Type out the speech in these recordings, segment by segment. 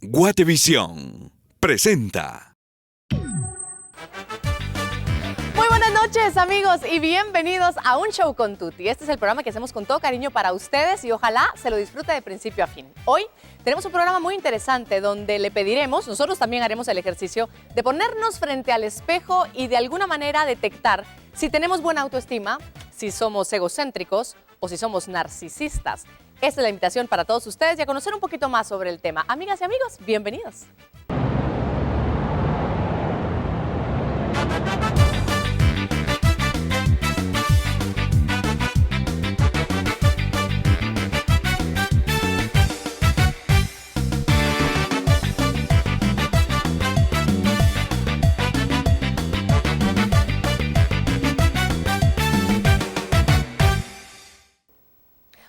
Guatevisión presenta. Muy buenas noches, amigos, y bienvenidos a Un Show con Tuti. Este es el programa que hacemos con todo cariño para ustedes y ojalá se lo disfrute de principio a fin. Hoy tenemos un programa muy interesante donde le pediremos, nosotros también haremos el ejercicio de ponernos frente al espejo y de alguna manera detectar si tenemos buena autoestima, si somos egocéntricos o si somos narcisistas. Esta es la invitación para todos ustedes y a conocer un poquito más sobre el tema. Amigas y amigos, bienvenidos.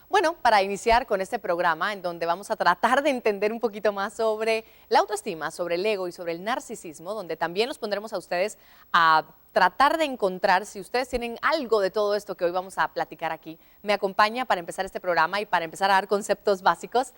Bueno, para iniciar con este programa en donde vamos a tratar de entender un poquito más sobre la autoestima, sobre el ego y sobre el narcisismo, donde también los pondremos a ustedes a tratar de encontrar si ustedes tienen algo de todo esto que hoy vamos a platicar aquí. Me acompaña para empezar este programa y para empezar a dar conceptos básicos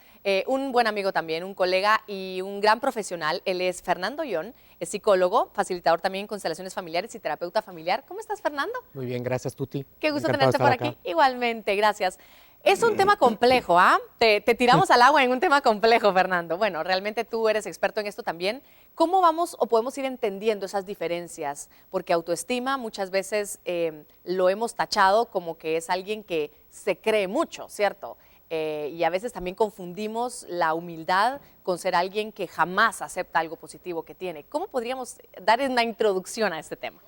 un buen amigo también, un colega y un gran profesional. Él es Fernando Yohn, es psicólogo, facilitador también en constelaciones familiares y terapeuta familiar. ¿Cómo estás, Fernando? Muy bien, gracias, Tuti. Qué gusto Encantado tenerte de por estar aquí. acá. Igualmente, gracias. Es un tema complejo, ¿ah? Te tiramos al agua en un tema complejo, Fernando. Bueno, realmente tú eres experto en esto también. ¿Cómo vamos o podemos ir entendiendo esas diferencias? Porque autoestima muchas veces lo hemos tachado como que es alguien que se cree mucho, ¿cierto? Y a veces también confundimos la humildad con ser alguien que jamás acepta algo positivo que tiene. ¿Cómo podríamos dar una introducción a este tema?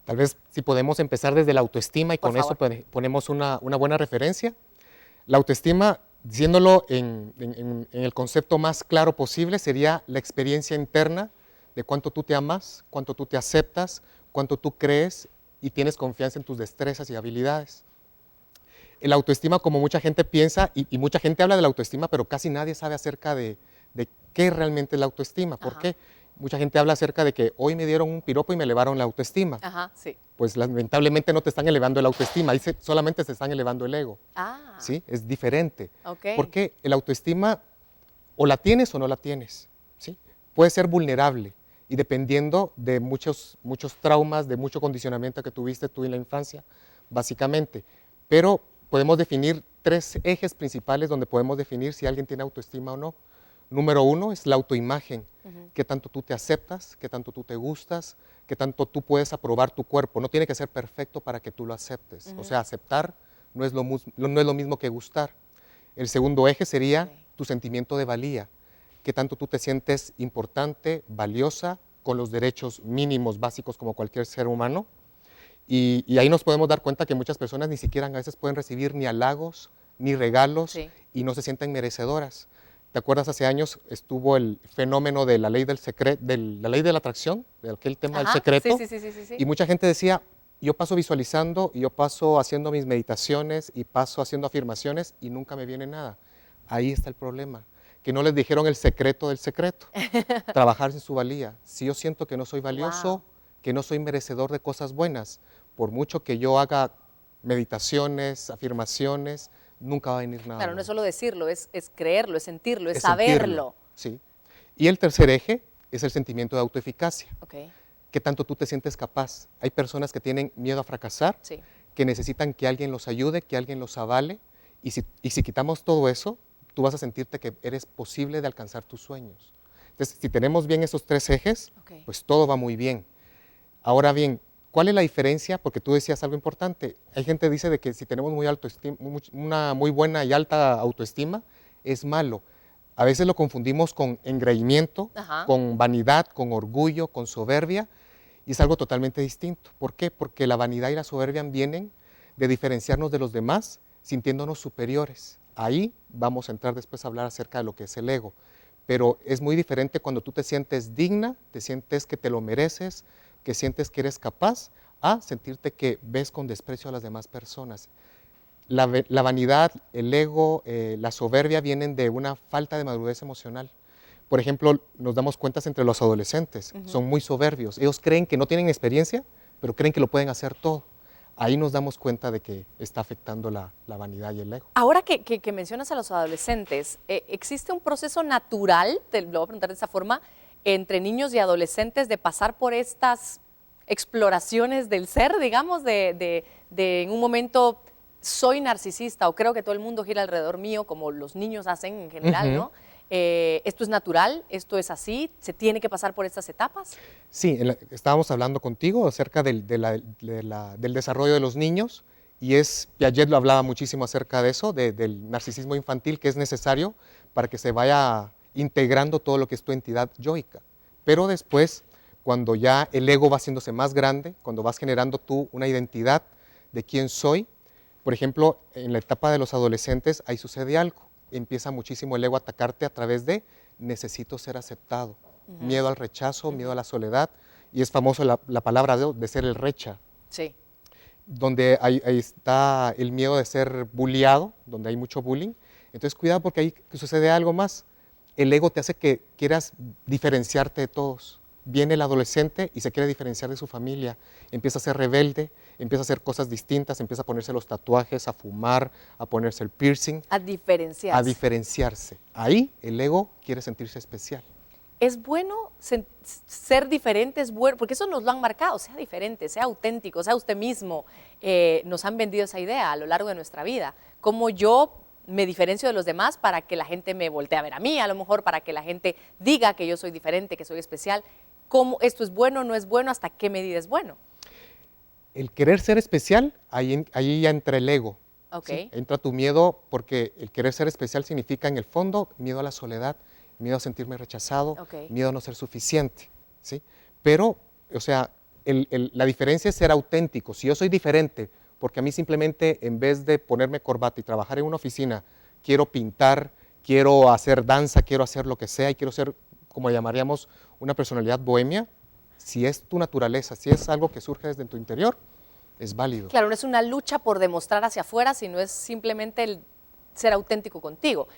Tal vez si podemos empezar desde la autoestima y Por con eso favor. ponemos una buena referencia. La autoestima, diciéndolo en el concepto más claro posible, sería la experiencia interna de cuánto tú te amas, cuánto tú te aceptas, cuánto tú crees y tienes confianza en tus destrezas y habilidades. El autoestima, como mucha gente piensa, y mucha gente habla de la autoestima, pero casi nadie sabe acerca de qué realmente es la autoestima. ¿Por Ajá. qué? Mucha gente habla acerca de que hoy me dieron un piropo y me elevaron la autoestima. Ajá, sí. Pues lamentablemente no te están elevando la autoestima, ahí solamente se están elevando el ego. Ah, ¿Sí? Es diferente. ok. Porque el autoestima o la tienes o no la tienes. ¿Sí? Puede ser vulnerable y dependiendo de muchos traumas, de mucho condicionamiento que tuviste tú en la infancia, básicamente. Pero podemos definir tres ejes principales donde podemos definir si alguien tiene autoestima o no. Número uno es la autoimagen. Qué tanto tú te aceptas, qué tanto tú te gustas, qué tanto tú puedes aprobar tu cuerpo. No tiene que ser perfecto para que tú lo aceptes. O sea, aceptar no es lo mismo que gustar. El segundo eje sería tu sentimiento de valía. Qué tanto tú te sientes importante, valiosa, con los derechos mínimos básicos como cualquier ser humano. Y ahí nos podemos dar cuenta que muchas personas ni siquiera a veces pueden recibir ni halagos, ni regalos, Sí. y no se sienten merecedoras. ¿Te acuerdas? Hace años estuvo el fenómeno de la ley del secreto, de la ley de la atracción, de aquel tema del Ajá, secreto. sí. Y mucha gente decía, yo paso visualizando, y yo paso haciendo mis meditaciones, y paso haciendo afirmaciones, y nunca me viene nada. Ahí está el problema, que no les dijeron el secreto del secreto, trabajar en su valía. Si yo siento que no soy valioso, Wow. que no soy merecedor de cosas buenas, por mucho que yo haga meditaciones, afirmaciones, nunca va a venir nada. Claro, no bueno. es solo decirlo, es creerlo, es sentirlo, es Sentirlo, saberlo. sí. Y el tercer eje es el sentimiento de autoeficacia. Ok, ¿Qué tanto tú te sientes capaz? Hay personas que tienen miedo a fracasar, sí. que necesitan que alguien los ayude, que alguien los avale, y si quitamos todo eso, tú vas a sentirte que eres posible de alcanzar tus sueños. Entonces, si tenemos bien esos tres ejes, Ok. pues todo va muy bien. Ahora bien, ¿cuál es la diferencia? Porque tú decías algo importante. Hay gente que dice de que si tenemos una muy buena y alta autoestima, es malo. A veces lo confundimos con engreimiento, Ajá. con vanidad, con orgullo, con soberbia, y es algo totalmente distinto. ¿Por qué? Porque la vanidad y la soberbia vienen de diferenciarnos de los demás, sintiéndonos superiores. Ahí vamos a entrar después a hablar acerca de lo que es el ego. Pero es muy diferente cuando tú te sientes digna, te sientes que te lo mereces, que sientes que eres capaz, a sentirte que ves con desprecio a las demás personas. La vanidad, el ego, la soberbia vienen de una falta de madurez emocional. Por ejemplo, nos damos cuenta entre los adolescentes, son muy soberbios. Ellos creen que no tienen experiencia, pero creen que lo pueden hacer todo. ahí nos damos cuenta de que está afectando la vanidad y el ego. Ahora que mencionas a los adolescentes, ¿existe un proceso natural, te lo voy a preguntar de esa forma, entre niños y adolescentes de pasar por estas exploraciones del ser, digamos, de en un momento soy narcisista o creo que todo el mundo gira alrededor mío, como los niños hacen en general, ¿no? ¿Esto es natural? ¿Esto es así? ¿Se tiene que pasar por estas etapas? Sí, estábamos hablando contigo acerca del desarrollo de los niños y Piaget lo hablaba muchísimo acerca de eso, del narcisismo infantil que es necesario para que se vaya integrando todo lo que es tu entidad yoica. Pero después, cuando ya el ego va haciéndose más grande, cuando vas generando tú una identidad de quién soy, por ejemplo, en la etapa de los adolescentes, ahí sucede algo. Empieza muchísimo el ego a atacarte a través de necesito ser aceptado, miedo al rechazo, miedo a la soledad, y es famoso la palabra de ser el recha. Sí. Donde ahí está el miedo de ser bulliado, donde hay mucho bullying. Entonces, cuidado porque ahí sucede algo más. El ego te hace que quieras diferenciarte de todos. Viene el adolescente y se quiere diferenciar de su familia, empieza a ser rebelde, empieza a hacer cosas distintas, empieza a ponerse los tatuajes, a fumar, a ponerse el piercing. A diferenciarse. A diferenciarse. Ahí el ego quiere sentirse especial. Es bueno ser diferente, es bueno, porque eso nos lo han marcado, sea diferente, sea auténtico, sea usted mismo. Nos han vendido esa idea a lo largo de nuestra vida. Como yo me diferencio de los demás para que la gente me voltee a ver a mí, a lo mejor para que la gente diga que yo soy diferente, que soy especial. ¿Cómo esto es bueno, no es bueno? ¿Hasta qué medida es bueno? El querer ser especial, ahí ya entra el ego. Okay. ¿Sí? Entra tu miedo porque el querer ser especial significa en el fondo miedo a la soledad, miedo a sentirme rechazado, miedo a no ser suficiente. ¿Sí? Pero, o sea, la diferencia es ser auténtico. Si yo soy diferente, porque a mí simplemente en vez de ponerme corbata y trabajar en una oficina, quiero pintar, quiero hacer danza, quiero hacer lo que sea y quiero ser, como llamaríamos, una personalidad bohemia, si es tu naturaleza, si es algo que surge desde tu interior, es válido. Claro, no es una lucha por demostrar hacia afuera, sino es simplemente el ser auténtico contigo.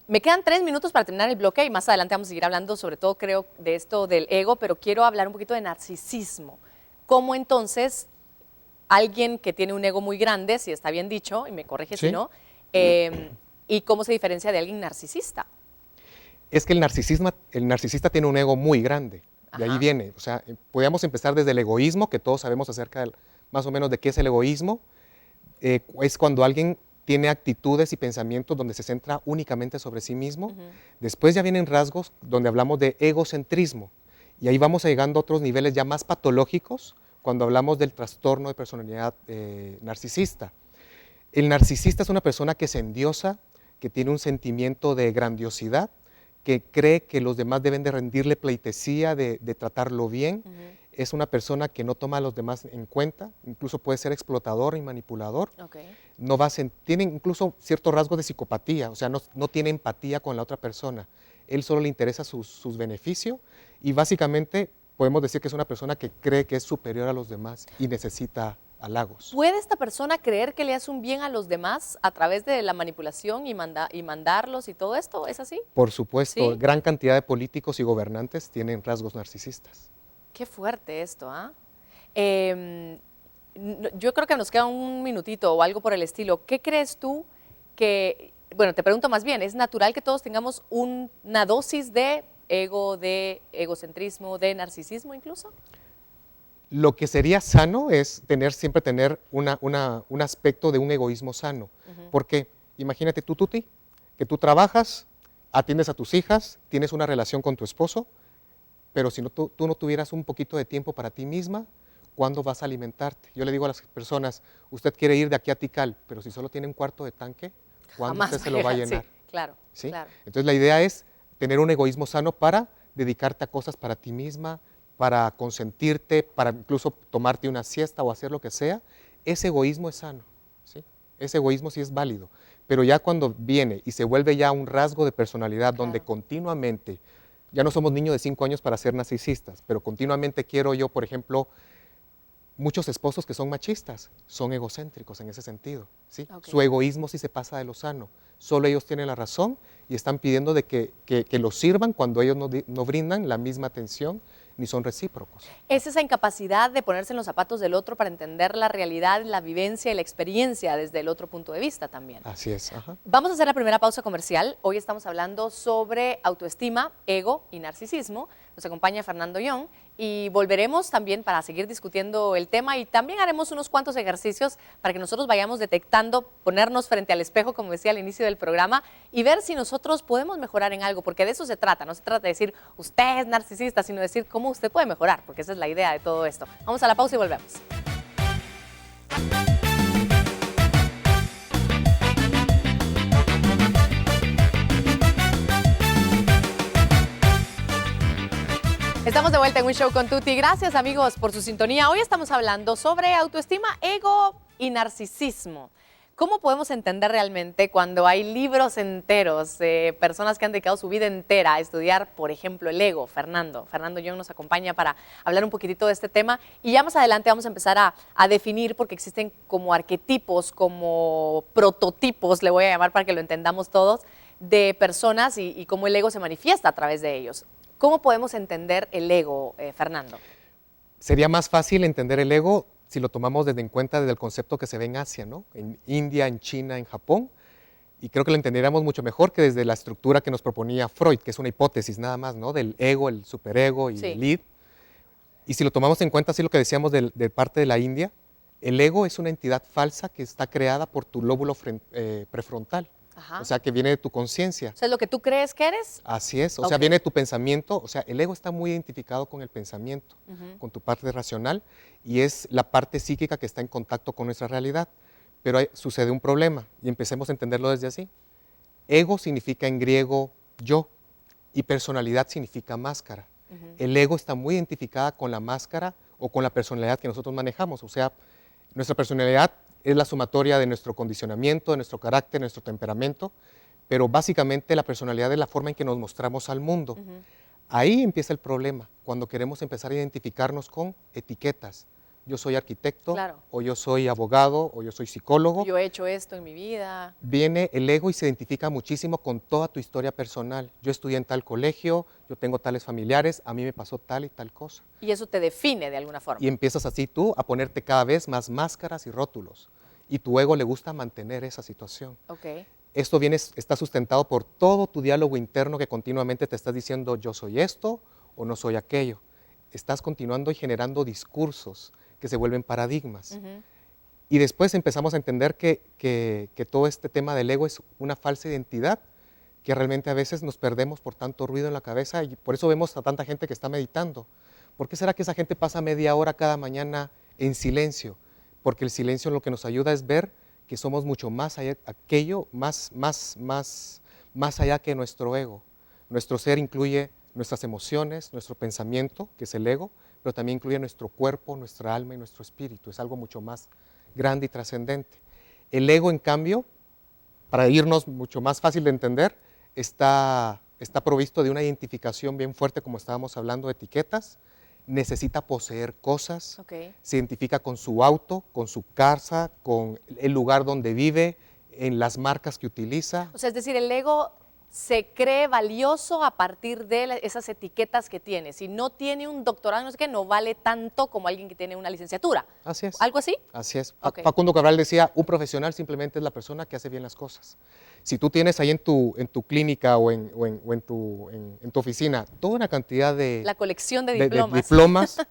Me quedan 3 minutos para terminar el bloque y más adelante vamos a seguir hablando, sobre todo creo, de esto del ego, pero quiero hablar un poquito de narcisismo. ¿Cómo entonces alguien que tiene un ego muy grande, si está bien dicho, y me corrige si no, y cómo se diferencia de alguien narcisista? Es que el narcisista tiene un ego muy grande, de ahí viene. O sea, podríamos empezar desde el egoísmo, que todos sabemos acerca más o menos de qué es el egoísmo. Es cuando alguien tiene actitudes y pensamientos donde se centra únicamente sobre sí mismo. Después ya vienen rasgos donde hablamos de egocentrismo, y ahí vamos llegando a otros niveles ya más patológicos cuando hablamos del trastorno de personalidad narcisista. El narcisista es una persona que se endiosa, que tiene un sentimiento de grandiosidad, que cree que los demás deben de rendirle pleitesía, de tratarlo bien. Es una persona que no toma a los demás en cuenta, incluso puede ser explotador y manipulador. No tiene incluso ciertos rasgos de psicopatía, o sea, no tiene empatía con la otra persona. Él solo le interesa sus beneficios y básicamente podemos decir que es una persona que cree que es superior a los demás y necesita halagos. ¿Puede esta persona creer que le hace un bien a los demás a través de la manipulación y mandarlos y todo esto? ¿Es así? Por supuesto, ¿Sí? Gran cantidad de políticos y gobernantes tienen rasgos narcisistas. Qué fuerte esto, ¿ah? Yo creo que nos queda un minutito o algo por el estilo. ¿Qué crees tú que, bueno, te pregunto más bien, ¿es natural que todos tengamos una dosis de ego, de egocentrismo, de narcisismo incluso? Lo que sería sano es siempre tener un aspecto de un egoísmo sano. Porque imagínate tú, Tuti, que tú trabajas, atiendes a tus hijas, tienes una relación con tu esposo, pero si tú no tuvieras un poquito de tiempo para ti misma, ¿cuándo vas a alimentarte? Yo le digo a las personas, usted quiere ir de aquí a Tikal, pero si solo tiene un cuarto de tanque, ¿cuándo usted se lo va a llenar? Sí, claro, ¿Sí? claro. Entonces la idea es tener un egoísmo sano para dedicarte a cosas para ti misma, para consentirte, para incluso tomarte una siesta o hacer lo que sea. Ese egoísmo es sano, ¿sí? Ese egoísmo sí es válido, pero ya cuando viene y se vuelve ya un rasgo de personalidad donde continuamente, ya no somos niños de 5 años para ser narcisistas, pero continuamente quiero yo, por ejemplo, muchos esposos que son machistas son egocéntricos en ese sentido, ¿sí? Su egoísmo sí se pasa de lo sano, solo ellos tienen la razón y están pidiendo de que los sirvan cuando ellos no brindan la misma atención ni son recíprocos. Es esa incapacidad de ponerse en los zapatos del otro para entender la realidad, la vivencia y la experiencia desde el otro punto de vista también. Así es. Ajá. Vamos a hacer la primera pausa comercial. Hoy estamos hablando sobre autoestima, ego y narcisismo. Nos acompaña Fernando Young y volveremos también para seguir discutiendo el tema y también haremos unos cuantos ejercicios para que nosotros vayamos detectando, ponernos frente al espejo, como decía al inicio del programa, y ver si nosotros podemos mejorar en algo, porque de eso se trata. No se trata de decir usted es narcisista, sino decir cómo usted puede mejorar, porque esa es la idea de todo esto. Vamos a la pausa y volvemos. Estamos de vuelta en Un Show con Tuti. Gracias, amigos, por su sintonía. Hoy estamos hablando sobre autoestima, ego y narcisismo. ¿Cómo podemos entender realmente cuando hay libros enteros de personas que han dedicado su vida entera a estudiar, por ejemplo, el ego? Fernando Young nos acompaña para hablar un poquitito de este tema y ya más adelante vamos a empezar a definir, porque existen como arquetipos, como prototipos, le voy a llamar para que lo entendamos todos, de personas y cómo el ego se manifiesta a través de ellos. ¿Cómo podemos entender el ego, Fernando? Sería más fácil entender el ego si lo tomamos desde en cuenta desde el concepto que se ve en Asia, ¿no? En India, en China, en Japón, y creo que lo entenderíamos mucho mejor que desde la estructura que nos proponía Freud, que es una hipótesis nada más, ¿no? Del ego, el superego y Sí. el id. Y si lo tomamos en cuenta, así lo que decíamos de parte de la India, el ego es una entidad falsa que está creada por tu lóbulo prefrontal, Ajá. o sea, que viene de tu conciencia. O sea, ¿es lo que tú crees que eres? Así es, o sea, Ok. viene de tu pensamiento, o sea, el ego está muy identificado con el pensamiento, con tu parte racional, y es la parte psíquica que está en contacto con nuestra realidad. Pero sucede un problema, y empecemos a entenderlo desde así. Ego significa en griego yo, y personalidad significa máscara. El ego está muy identificada con la máscara o con la personalidad que nosotros manejamos, o sea, nuestra personalidad es la sumatoria de nuestro condicionamiento, de nuestro carácter, de nuestro temperamento, pero básicamente la personalidad es la forma en que nos mostramos al mundo. Ahí empieza el problema, cuando queremos empezar a identificarnos con etiquetas. Yo soy arquitecto, Claro. o yo soy abogado, o yo soy psicólogo. Yo he hecho esto en mi vida. Viene el ego y se identifica muchísimo con toda tu historia personal. Yo estudié en tal colegio, yo tengo tales familiares, a mí me pasó tal y tal cosa. Y eso te define de alguna forma. Y empiezas así tú a ponerte cada vez más máscaras y rótulos. Y tu ego le gusta mantener esa situación. Ok. Esto está sustentado por todo tu diálogo interno que continuamente te estás diciendo yo soy esto o no soy aquello. Estás continuando y generando discursos que se vuelven paradigmas. Y después empezamos a entender que todo este tema del ego es una falsa identidad, que realmente a veces nos perdemos por tanto ruido en la cabeza y por eso vemos a tanta gente que está meditando. ¿Por qué será que esa gente pasa media hora cada mañana en silencio? Porque el silencio lo que nos ayuda es ver que somos mucho más allá, más allá que nuestro ego. Nuestro ser incluye nuestras emociones, nuestro pensamiento, que es el ego, pero también incluye nuestro cuerpo, nuestra alma y nuestro espíritu. Es algo mucho más grande y trascendente. El ego, en cambio, para irnos mucho más fácil de entender, está provisto de una identificación bien fuerte, como estábamos hablando, de etiquetas. Necesita poseer cosas, se identifica con su auto, con su casa, con el lugar donde vive, en las marcas que utiliza. O sea, es decir, el ego se cree valioso a partir de esas etiquetas que tiene. Si no tiene un doctorado, no sé qué, no vale tanto como alguien que tiene una licenciatura. Así es. ¿Algo así? Así es. Ok. Facundo Cabral decía, un profesional simplemente es la persona que hace bien las cosas. Si tú tienes ahí en tu clínica o en tu oficina toda una cantidad de La colección de diplomas. diplomas,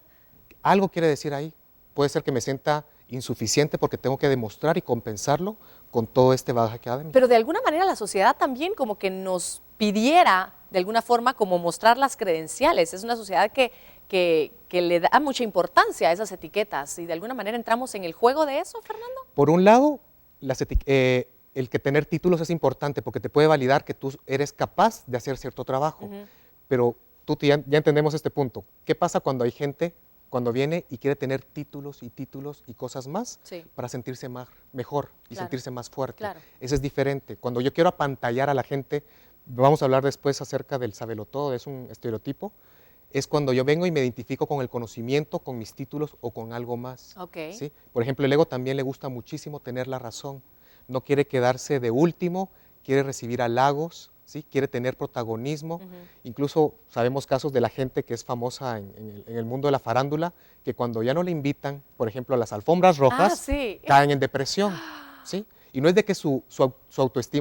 algo quiere decir ahí. Puede ser que me sienta insuficiente porque tengo que demostrar y compensarlo con todo este bagaje que hay de mí. Pero de alguna manera la sociedad también como que nos pidiera, de alguna forma, como mostrar las credenciales. Es una sociedad que le da mucha importancia a esas etiquetas y de alguna manera entramos en el juego de eso, Fernando. Por un lado, el que tener títulos es importante porque te puede validar que tú eres capaz de hacer cierto trabajo. Pero ya entendemos este punto. ¿Qué pasa cuando hay gente, cuando viene y quiere tener títulos y cosas más para sentirse mejor y sentirse más fuerte? Claro. Eso es diferente. Cuando yo quiero apantallar a la gente, vamos a hablar después acerca del sabelotodo, es un estereotipo, es cuando yo vengo y me identifico con el conocimiento, con mis títulos o con algo más. ¿Sí? Por ejemplo, el ego también le gusta muchísimo tener la razón. No quiere quedarse de último, quiere recibir halagos, ¿sí? Quiere tener protagonismo. Incluso sabemos casos de la gente que es famosa en el mundo de la farándula, que cuando ya no le invitan, por ejemplo, a las alfombras rojas, sí. caen en depresión, ¿sí? Y no es de que su autoestima